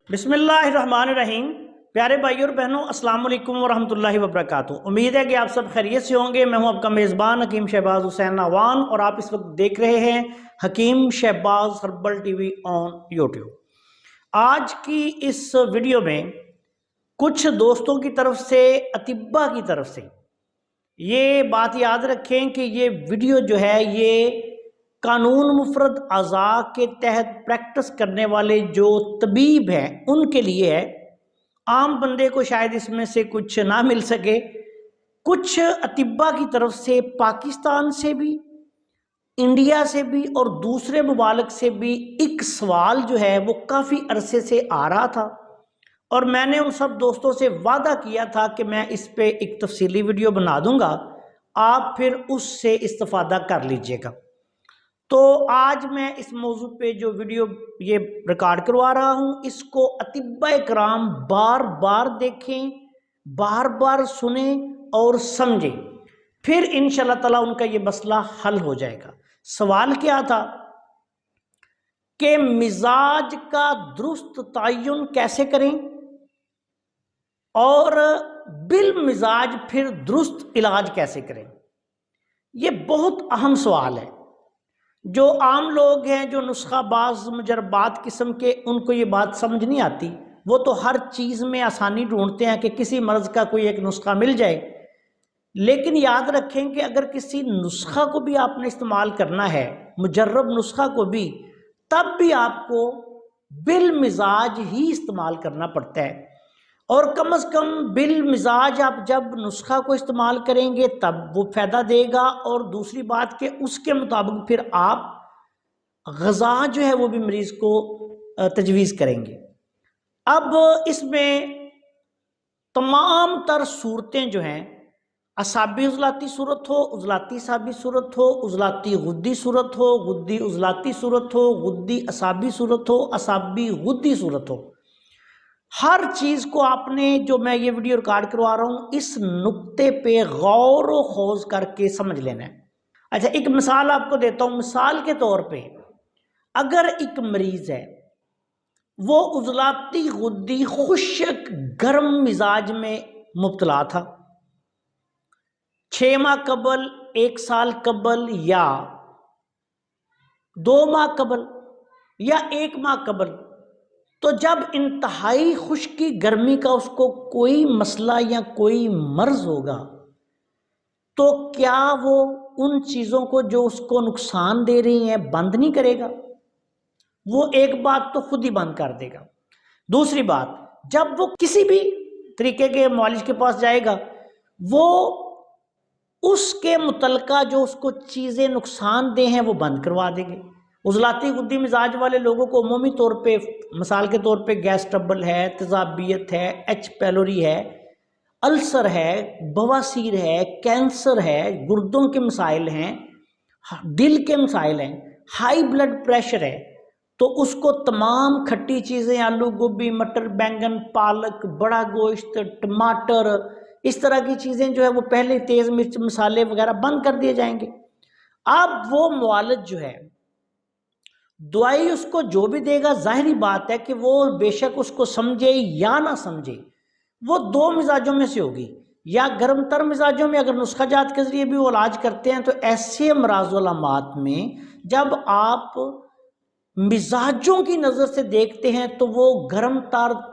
بسم اللہ الرحمن الرحیم۔ پیارے بھائیوں اور بہنوں، السلام علیکم ورحمۃ اللہ وبرکاتہ۔ امید ہے کہ آپ سب خیریت سے ہوں گے۔ میں ہوں آپ کا میزبان حکیم شہباز حسین ناوان اور آپ اس وقت دیکھ رہے ہیں Hakim Shahbaz herbal T V on YouTube. آج کی اس ویڈیو میں کچھ دوستوں کی طرف سے، اطباء کی طرف سے یہ بات یاد رکھیں کہ یہ ویڈیو جو ہے یہ قانون مفرد اعضاء کے تحت پریکٹس کرنے والے جو طبیب ہیں ان کے لیے ہے۔ عام بندے کو شاید اس میں سے کچھ نہ مل سکے۔ کچھ اطباء کی طرف سے پاکستان سے بھی، انڈیا سے بھی اور دوسرے ممالک سے بھی ایک سوال جو ہے وہ کافی عرصے سے آ رہا تھا، اور میں نے ان سب دوستوں سے وعدہ کیا تھا کہ میں اس پہ ایک تفصیلی ویڈیو بنا دوں گا، آپ پھر اس سے استفادہ کر لیجئے گا۔ تو آج میں اس موضوع پہ جو ویڈیو یہ ریکارڈ کروا رہا ہوں، اس کو اطباء کرام بار بار دیکھیں، بار بار سنیں اور سمجھیں، پھر انشاءاللہ تعالیٰ ان کا یہ مسئلہ حل ہو جائے گا۔ سوال کیا تھا کہ مزاج کا درست تعین کیسے کریں اور بالمزاج پھر درست علاج کیسے کریں؟ یہ بہت اہم سوال ہے۔ جو عام لوگ ہیں، جو نسخہ باز مجربات قسم کے، ان کو یہ بات سمجھ نہیں آتی۔ وہ تو ہر چیز میں آسانی ڈھونڈتے ہیں کہ کسی مرض کا کوئی ایک نسخہ مل جائے، لیکن یاد رکھیں کہ اگر کسی نسخہ کو بھی آپ نے استعمال کرنا ہے، مجرب نسخہ کو بھی، تب بھی آپ کو بالمزاج ہی استعمال کرنا پڑتا ہے، اور کم از کم بالمزاج آپ جب نسخہ کو استعمال کریں گے تب وہ فائدہ دے گا، اور دوسری بات کہ اس کے مطابق پھر آپ غذا جو ہے وہ بھی مریض کو تجویز کریں گے۔ اب اس میں تمام تر صورتیں جو ہیں، اعصابی عضلاتی صورت ہو، عضلاتی اعصابی صورت ہو، عضلاتی غدی صورت ہو، غدی عضلاتی صورت ہو، غدی اعصابی صورت ہو، اعصابی غدی صورت ہو، ہر چیز کو آپ نے، جو میں یہ ویڈیو ریکارڈ کروا رہا ہوں، اس نقطے پہ غور و خوض کر کے سمجھ لینا ہے۔ اچھا، ایک مثال آپ کو دیتا ہوں۔ مثال کے طور پہ اگر ایک مریض ہے، وہ عضلاتی غدی خشک گرم مزاج میں مبتلا تھا، 6 ماہ قبل، 1 سال قبل، یا 2 ماہ قبل، یا 1 ماہ قبل، تو جب انتہائی خشکی گرمی کا اس کو کوئی مسئلہ یا کوئی مرض ہوگا، تو کیا وہ ان چیزوں کو جو اس کو نقصان دے رہی ہیں بند نہیں کرے گا؟ وہ ایک بات تو خود ہی بند کر دے گا۔ دوسری بات، جب وہ کسی بھی طریقے کے معالج کے پاس جائے گا، وہ اس کے متعلقہ جو اس کو چیزیں نقصان دہ ہیں وہ بند کروا دیں گے۔ عضلاتی غدی مزاج والے لوگوں کو عمومی طور پہ، مثال کے طور پہ، گیس ٹربل ہے، تیزابیت ہے، ایچ پیلوری ہے، السر ہے، بواسیر ہے، کینسر ہے، گردوں کے مسائل ہیں، دل کے مسائل ہیں، ہائی بلڈ پریشر ہے، تو اس کو تمام کھٹی چیزیں، آلو گوبھی، مٹر، بینگن، پالک، بڑا گوشت، ٹماٹر، اس طرح کی چیزیں جو ہے وہ پہلے تیز مرچ مسالے وغیرہ بند کر دیے جائیں گے۔ اب وہ معالج جو ہے، دوائی اس کو جو بھی دے گا، ظاہری بات ہے کہ وہ بے شک اس کو سمجھے یا نہ سمجھے، وہ 2 مزاجوں میں سے ہوگی۔ یا گرم تر مزاجوں میں اگر نسخہ جات کے ذریعے بھی وہ علاج کرتے ہیں، تو ایسے امراض و علامات میں جب آپ مزاجوں کی نظر سے دیکھتے ہیں تو وہ گرم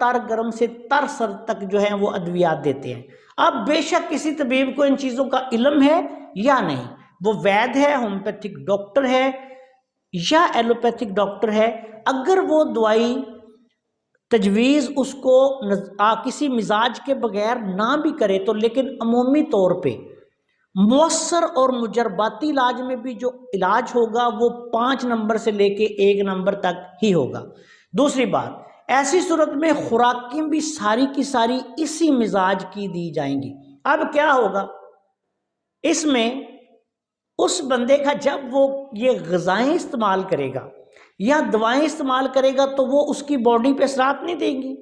تر گرم سے تر سرد تک جو ہے وہ ادویات دیتے ہیں۔ اب بے شک کسی طبیب کو ان چیزوں کا علم ہے یا نہیں، وہ وید ہے، ہومیوپیتھک ڈاکٹر ہے یا ایلوپیتھک ڈاکٹر ہے، اگر وہ دوائی تجویز اس کو کسی مزاج کے بغیر نہ بھی کرے، تو لیکن عمومی طور پہ مؤثر اور مجرباتی علاج میں بھی جو علاج ہوگا وہ 5 نمبر سے لے کے 1 نمبر تک ہی ہوگا۔ دوسری بات، ایسی صورت میں خوراکیں بھی ساری کی ساری اسی مزاج کی دی جائیں گی۔ اب کیا ہوگا اس میں، اس بندے کا جب وہ یہ غذائیں استعمال کرے گا یا دوائیں استعمال کرے گا، تو وہ اس کی باڈی پہ اثرات نہیں دیں گی۔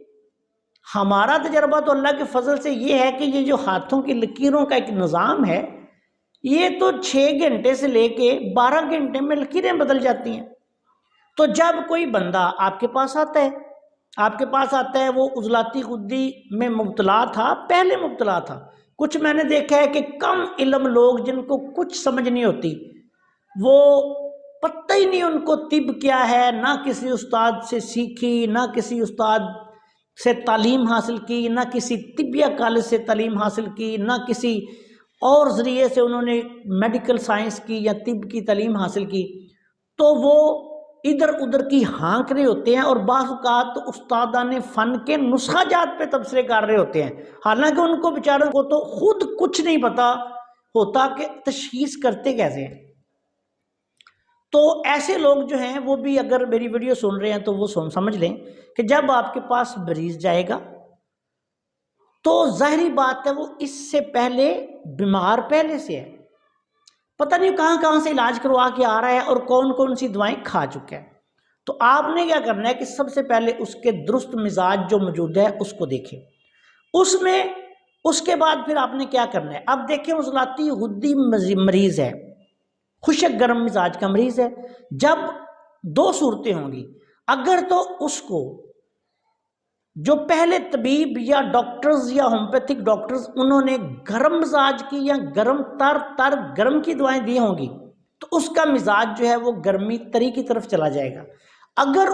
ہمارا تجربہ تو اللہ کے فضل سے یہ ہے کہ یہ جو ہاتھوں کی لکیروں کا ایک نظام ہے، یہ تو 6 گھنٹے سے لے کے 12 گھنٹے میں لکیریں بدل جاتی ہیں۔ تو جب کوئی بندہ آپ کے پاس آتا ہے آپ کے پاس آتا ہے وہ عضلاتی غدی میں مبتلا تھا، پہلے مبتلا تھا. کچھ میں نے دیکھا ہے کہ کم علم لوگ جن کو کچھ سمجھ نہیں ہوتی، وہ پتہ ہی نہیں ان کو طب کیا ہے، نہ کسی استاد سے سیکھی، نہ کسی استاد سے تعلیم حاصل کی، نہ کسی طبیہ کالج سے تعلیم حاصل کی، نہ کسی اور ذریعے سے انہوں نے میڈیکل سائنس کی یا طب کی تعلیم حاصل کی. تو وہ ادھر ادھر کی ہانک رہے ہوتے ہیں، اور بعض اوقات استادان فن کے نسخہ جات پہ تبصرے کر رہے ہوتے ہیں، حالانکہ ان کو بیچاروں کو تو خود کچھ نہیں پتا ہوتا کہ تشخیص کرتے کیسے ہیں. تو ایسے لوگ جو ہیں وہ بھی اگر میری ویڈیو سن رہے ہیں تو وہ سمجھ لیں کہ جب آپ کے پاس مریض جائے گا تو ظاہری بات ہے وہ اس سے پہلے بیمار پہلے سے ہے، پتہ نہیں کہاں کہاں سے علاج کروا کے آ رہا ہے اور کون کون سی دوائیں کھا چکا ہے. تو آپ نے کیا کرنا ہے کہ سب سے پہلے اس کے درست مزاج جو موجود ہے اس کو دیکھیں، اس کے بعد پھر آپ نے کیا کرنا ہے. اب دیکھیں عضلاتی غدی مریض ہے، خشک گرم مزاج کا مریض ہے. جب دو صورتیں ہوں گی، اگر تو اس کو جو پہلے طبیب یا ڈاکٹرز یا ہومیوپیتھک ڈاکٹرز انہوں نے گرم مزاج کی یا گرم تر گرم کی دوائیں دی ہوں گی تو اس کا مزاج جو ہے وہ گرمی تری کی طرف چلا جائے گا. اگر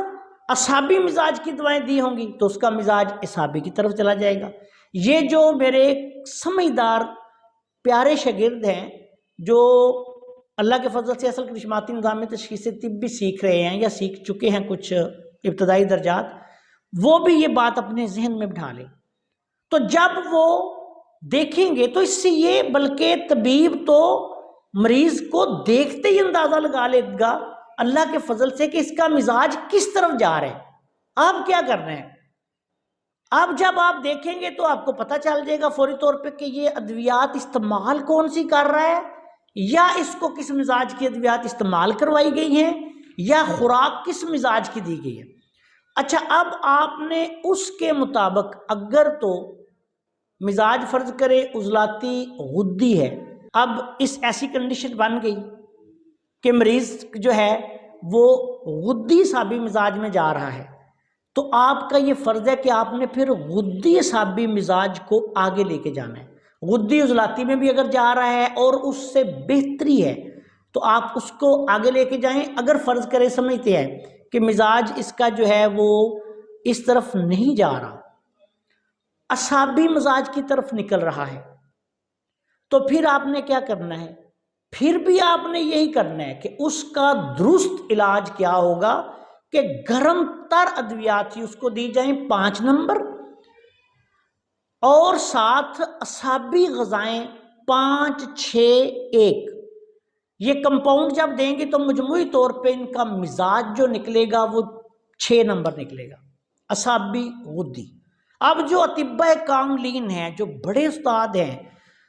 اعصابی مزاج کی دوائیں دی ہوں گی تو اس کا مزاج اعصابی کی طرف چلا جائے گا. یہ جو میرے سمجھدار پیارے شاگرد ہیں جو اللہ کے فضل سے اصل کرشماتی نظام تشخیص طب بھی سیکھ رہے ہیں یا سیکھ چکے ہیں کچھ ابتدائی درجات، وہ بھی یہ بات اپنے ذہن میں بٹھا لیں. تو جب وہ دیکھیں گے تو اس سے یہ بلکہ طبیب تو مریض کو دیکھتے ہی اندازہ لگا لے گا اللہ کے فضل سے کہ اس کا مزاج کس طرف جا رہا ہے. آپ کیا کر رہے ہیں؟ اب جب آپ دیکھیں گے تو آپ کو پتہ چل جائے گا فوری طور پہ کہ یہ ادویات استعمال کون سی کر رہا ہے، یا اس کو کس مزاج کی ادویات استعمال کروائی گئی ہیں، یا خوراک کس مزاج کی دی گئی ہے. اچھا، اب آپ نے اس کے مطابق اگر تو مزاج فرض کرے عضلاتی غدی ہے، اب اس ایسی کنڈیشن بن گئی کہ مریض جو ہے وہ غدی اعصابی مزاج میں جا رہا ہے، تو آپ کا یہ فرض ہے کہ آپ نے پھر غدی اعصابی مزاج کو آگے لے کے جانا ہے. غدی عضلاتی میں بھی اگر جا رہا ہے اور اس سے بہتری ہے تو آپ اس کو آگے لے کے جائیں. اگر فرض کرے سمجھتے ہیں کہ مزاج اس کا جو ہے وہ اس طرف نہیں جا رہا، اعصابی مزاج کی طرف نکل رہا ہے، تو پھر آپ نے کیا کرنا ہے؟ پھر بھی آپ نے یہی کرنا ہے کہ اس کا درست علاج کیا ہوگا کہ گرم تر ادویات ہی اس کو دی جائیں 5 نمبر، اور ساتھ اعصابی غذائیں 5 6 1. یہ کمپاؤنڈ جب دیں گے تو مجموعی طور پہ ان کا مزاج جو نکلے گا وہ 6 نمبر نکلے گا اعصابی غدی. اب جو اطباء کاملین ہیں، جو بڑے استاد ہیں،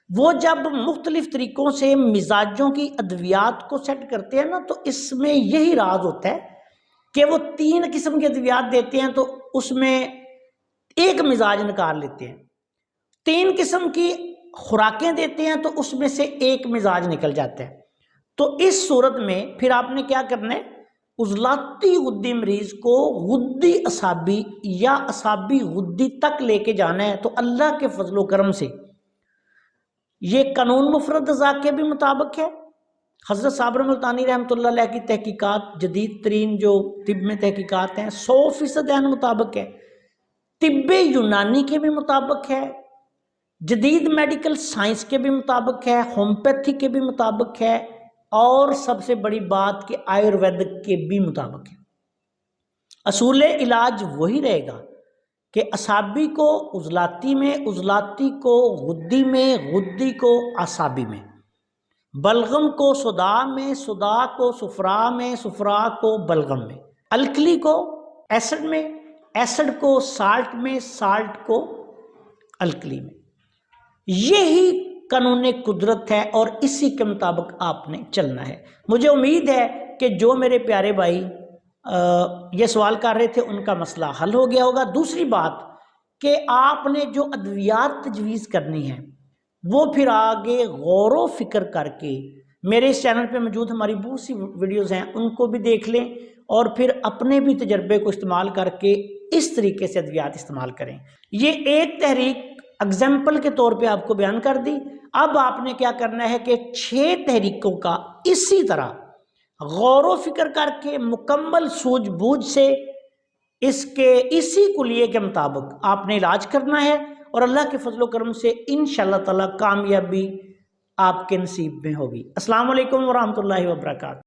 وہ جب مختلف طریقوں سے مزاجوں کی ادویات کو سیٹ کرتے ہیں نا تو اس میں یہی راز ہوتا ہے کہ وہ 3 قسم کی ادویات دیتے ہیں تو اس میں ایک مزاج نکال لیتے ہیں. 3 قسم کی خوراکیں دیتے ہیں تو اس میں سے ایک مزاج نکل جاتا ہے. تو اس صورت میں پھر آپ نے کیا کرنا ہے؟ عضلاتی غدی مریض کو غدی اعصابی یا اعصابی غدی تک لے کے جانا ہے. تو اللہ کے فضل و کرم سے یہ قانون مفرد ذا کے بھی مطابق ہے. حضرت صابر ملتانی رحمۃ اللہ علیہ کی تحقیقات، جدید ترین جو طب میں تحقیقات ہیں، 100% مطابق ہے. طب یونانی کے بھی مطابق ہے، جدید میڈیکل سائنس کے بھی مطابق ہے، ہومیوپیتھی کے بھی مطابق ہے، اور سب سے بڑی بات کہ آیورویدک کے بھی مطابق ہے. اصول علاج وہی رہے گا کہ اعصابی کو عضلاتی میں، عضلاتی کو غدی میں، غدی کو اعصابی میں، بلغم کو صداع میں، صداع کو صفرا میں، صفرا کو بلغم میں، الکلی کو ایسڈ میں، ایسڈ کو سالٹ میں، سالٹ کو الکلی میں. یہی قانون قدرت ہے اور اسی کے مطابق آپ نے چلنا ہے. مجھے امید ہے کہ جو میرے پیارے بھائی یہ سوال کر رہے تھے ان کا مسئلہ حل ہو گیا ہوگا. دوسری بات کہ آپ نے جو ادویات تجویز کرنی ہے وہ پھر آگے غور و فکر کر کے میرے اس چینل پہ موجود ہماری بہت سی ویڈیوز ہیں، ان کو بھی دیکھ لیں اور پھر اپنے بھی تجربے کو استعمال کر کے اس طریقے سے ادویات استعمال کریں۔ یہ ایک تحریک اگزامپل کے طور پہ آپ کو بیان کر دی۔ اب آپ نے کیا کرنا ہے کہ 6 تحریکوں کا اسی طرح غور و فکر کر کے مکمل سوجھ بوجھ سے اسی کلیے کے مطابق آپ نے علاج کرنا ہے، اور اللہ کے فضل و کرم سے انشاءاللہ تعالی کامیابی آپ کے نصیب میں ہوگی۔ السلام علیکم ورحمۃ اللہ وبرکاتہ۔